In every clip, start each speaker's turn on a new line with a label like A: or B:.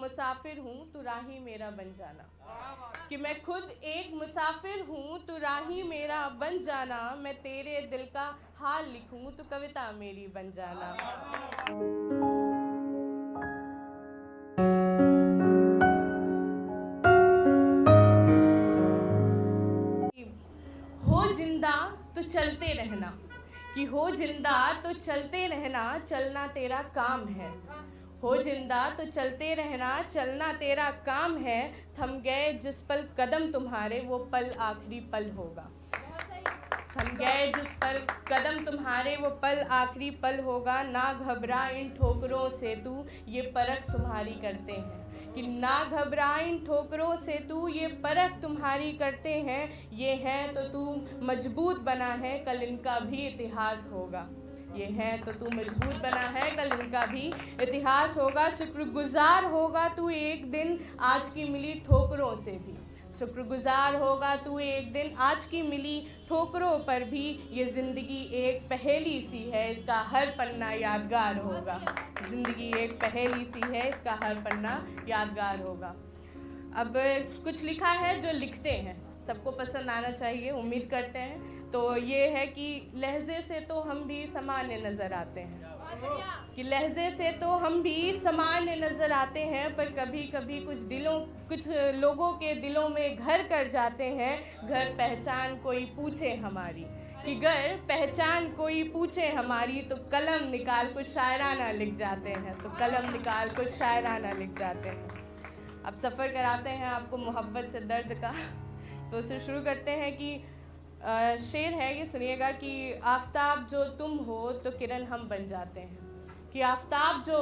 A: मुसाफिर हूँ तू राही मेरा बन जाना। कि मैं खुद एक मुसाफिर हूँ तू राही मेरा बन जाना। मैं तेरे दिल का हाल लिखूं तू कविता मेरी बन जाना। हो जिंदा तो चलते रहना, कि हो जिंदा तो चलते रहना, चलना तेरा काम है। हो जिंदा तो चलते रहना, चलना तेरा काम है। थम गए जिस पल कदम तुम्हारे वो पल आखिरी पल होगा। थम गए जिस पल कदम तुम्हारे वो पल आखिरी पल होगा। ना घबरा इन ठोकरों से तू ये परख तुम्हारी करते हैं। कि ना घबरा इन ठोकरों से तू ये परख तुम्हारी करते हैं। ये है तो तू मजबूत बना है कल इनका भी इतिहास होगा। ये है तो तू मजबूत बना है कल इनका भी इतिहास होगा। शुक्रगुजार होगा तू एक दिन आज की मिली ठोकरों से भी। शुक्रगुजार होगा तू एक दिन आज की मिली ठोकरों पर भी। ये ज़िंदगी एक पहेली सी है इसका हर पन्ना यादगार होगा। ज़िंदगी एक पहेली सी है इसका हर पन्ना यादगार होगा। अब कुछ लिखा है जो लिखते हैं सबको पसंद आना चाहिए, उम्मीद करते हैं। तो ये है कि लहजे से तो हम भी सामान्य नज़र आते हैं, कि लहजे से तो हम भी सामान्य नज़र आते हैं, पर कभी कभी कुछ लोगों के दिलों में घर कर जाते हैं। घर पहचान कोई पूछे हमारी, कि घर पहचान कोई पूछे हमारी, तो कलम निकाल कुछ शायराना लिख जाते हैं। तो कलम निकाल कुछ शायराना लिख जाते हैं। अब सफ़र कराते हैं आपको मोहब्बत से दर्द का। तो उसे शुरू करते हैं कि शेर है, ये सुनिएगा कि आफताब जो तुम हो तो किरण हम बन जाते हैं। कि आफताब जो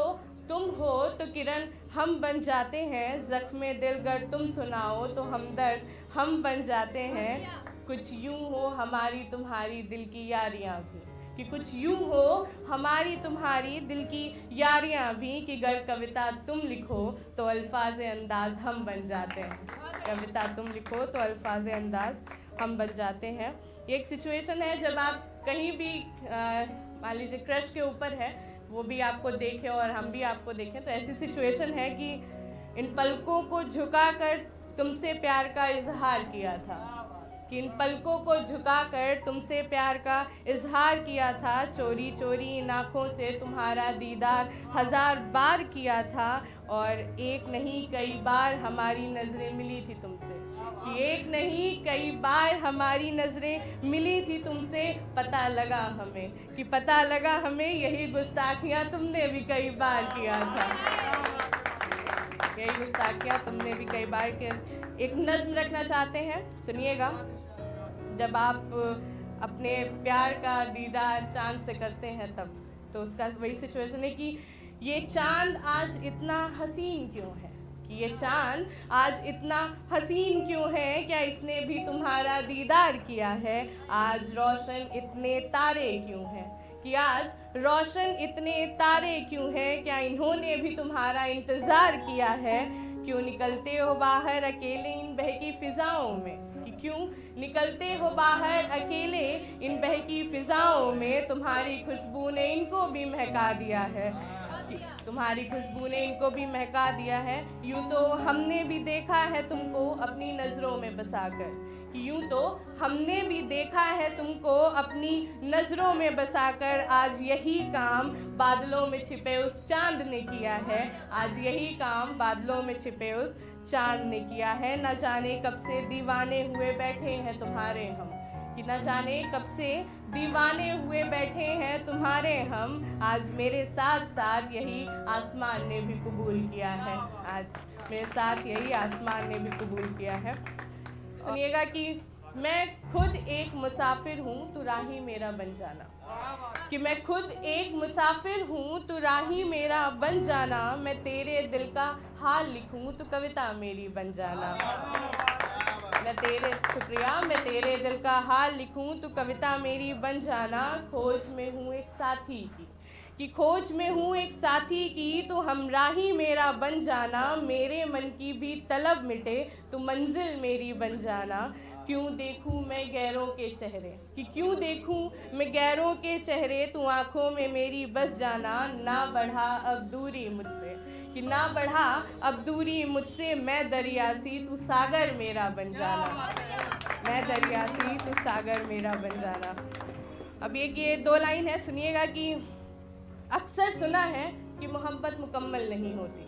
A: तुम हो तो किरण हम बन जाते हैं। ज़ख्मे दिल गर तुम सुनाओ तो हमदर्द हम बन जाते हैं। कुछ यूं हो हमारी तुम्हारी दिल की यारियां भी, कि कुछ यूं हो हमारी तुम्हारी दिल की यारियां भी। कि गर कविता तुम लिखो तो अल्फाज अंदाज हम बन जाते हैं। कविता तुम लिखो तो अल्फाज अंदाज हम बन जाते हैं। ये एक सिचुएशन है जब आप कहीं भी मान लीजिए क्रश के ऊपर है, वो भी आपको देखे और हम भी आपको देखें, तो ऐसी सिचुएशन है कि इन पलकों को झुकाकर तुमसे प्यार का इजहार किया था। कि इन पलकों को झुकाकर तुमसे प्यार का इजहार किया था। चोरी चोरी इन आँखों से तुम्हारा दीदार 1000 बार किया था। और एक नहीं कई बार हमारी नज़रें मिली थी तुमसे। कि एक नहीं कई बार हमारी नज़रें मिली थी तुमसे। पता लगा हमें, कि पता लगा हमें यही गुस्ताखियाँ तुमने भी कई बार किया था। यही गुस्ताखियाँ तुमने भी कई बार किया। एक नज़्म रखना चाहते हैं, सुनिएगा। जब आप अपने प्यार का दीदार चांद से करते हैं तब, तो उसका वही सिचुएशन है कि ये चांद आज इतना हसीन क्यों है। कि ये चांद आज इतना हसीन क्यों है, क्या इसने भी तुम्हारा दीदार किया है। आज रोशन इतने तारे क्यों हैं, कि आज रोशन इतने तारे क्यों हैं। क्या इन्होंने भी तुम्हारा इंतज़ार किया है। क्यों निकलते हो बाहर अकेले इन बहकी फ़िज़ाओं में। कि क्यों निकलते हो बाहर अकेले इन बहकी फ़िज़ाओं में। तुम्हारी खुशबू ने इनको भी महका दिया है। तुम्हारी खुशबू ने इनको भी महका दिया है। यूँ तो हमने भी देखा है तुमको अपनी नज़रों में बसाकर। कि यूँ तो हमने भी देखा है तुमको अपनी नज़रों में बसाकर। आज यही काम बादलों में छिपे उस चांद ने किया है। आज यही काम बादलों में छिपे उस चांद ने किया है। न जाने कब से दीवाने हुए बैठे हैं तुम्हारे हम। कि न जाने कब से दीवाने हुए बैठे हैं तुम्हारे हम। आज मेरे साथ साथ यही आसमान ने भी कबूल किया है। आज मेरे साथ यही आसमान ने भी कबूल किया है। सुनिएगा कि मैं खुद एक मुसाफिर हूँ तू राही मेरा बन जाना। कि मैं खुद एक मुसाफिर हूँ तू राही मेरा बन जाना। मैं तेरे दिल का हाल लिखूं तो कविता मेरी बन जाना। मैं तेरे दिल का हाल लिखूं तो कविता मेरी बन जाना। खोज में हूँ एक साथी की, कि खोज में हूँ एक साथी की तो हमराही मेरा बन जाना। मेरे मन की भी तलब मिटे तो मंजिल मेरी बन जाना। क्यों देखूं मैं गैरों के चेहरे, कि क्यों देखूं मैं गैरों के चेहरे। तू आँखों में मेरी बस जाना। ना बढ़ा अब दूरी मुझसे, कि ना बढ़ा अब दूरी मुझसे, मैं दरिया सी तू सागर मेरा बन जाना, मैं दरिया सी तू सागर मेरा बन जाना। अब ये 2 लाइन है, सुनिएगा कि अक्सर सुना है कि मोहब्बत मुकम्मल नहीं होती,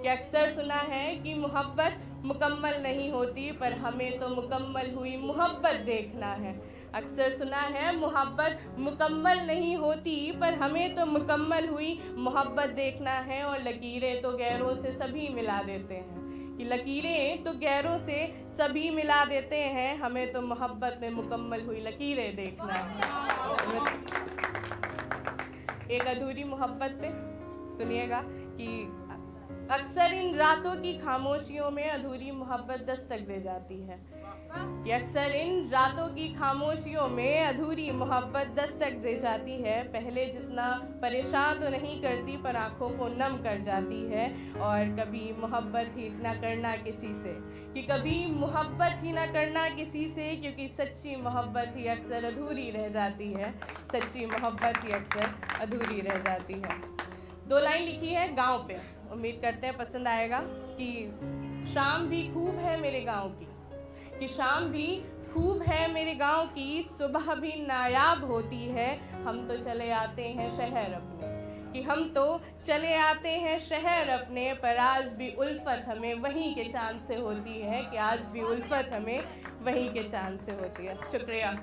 A: कि अक्सर सुना है कि मोहब्बत मुकम्मल नहीं होती, पर हमें तो मुकम्मल हुई मोहब्बत देखना है। अक्सर सुना है मोहब्बत मुकम्मल नहीं होती, पर हमें तो मुकम्मल हुई मोहब्बत देखना है। और लकीरें तो गैरों से सभी मिला देते हैं, कि लकीरें तो गैरों से सभी मिला देते हैं, हमें तो मोहब्बत में मुकम्मल हुई लकीरें देखना है। एक अधूरी मोहब्बत पे सुनिएगा कि अक्सर इन रातों की खामोशियों में अधूरी मोहब्बत दस्तक दे जाती है, कि अक्सर इन रातों की खामोशियों में अधूरी मोहब्बत दस्तक दे जाती है। पहले जितना परेशान तो नहीं करती, पर आंखों को नम कर जाती है। और कभी मोहब्बत ही ना करना किसी से, कि कभी मोहब्बत ही ना करना किसी से, क्योंकि सच्ची मोहब्बत ही अक्सर अधूरी रह जाती है, सच्ची मोहब्बत ही अक्सर अधूरी रह जाती है। 2 लाइन लिखी है गाँव पे, उम्मीद करते हैं पसंद आएगा। कि शाम भी खूब है मेरे गांव की, कि शाम भी खूब है मेरे गांव की, सुबह भी नायाब होती है, हम तो चले आते हैं शहर अपने, कि हम तो चले आते हैं शहर अपने, पर आज भी उल्फत हमें वहीं के चांद से होती है, कि आज भी उल्फत हमें वहीं के चांद से होती है। शुक्रिया।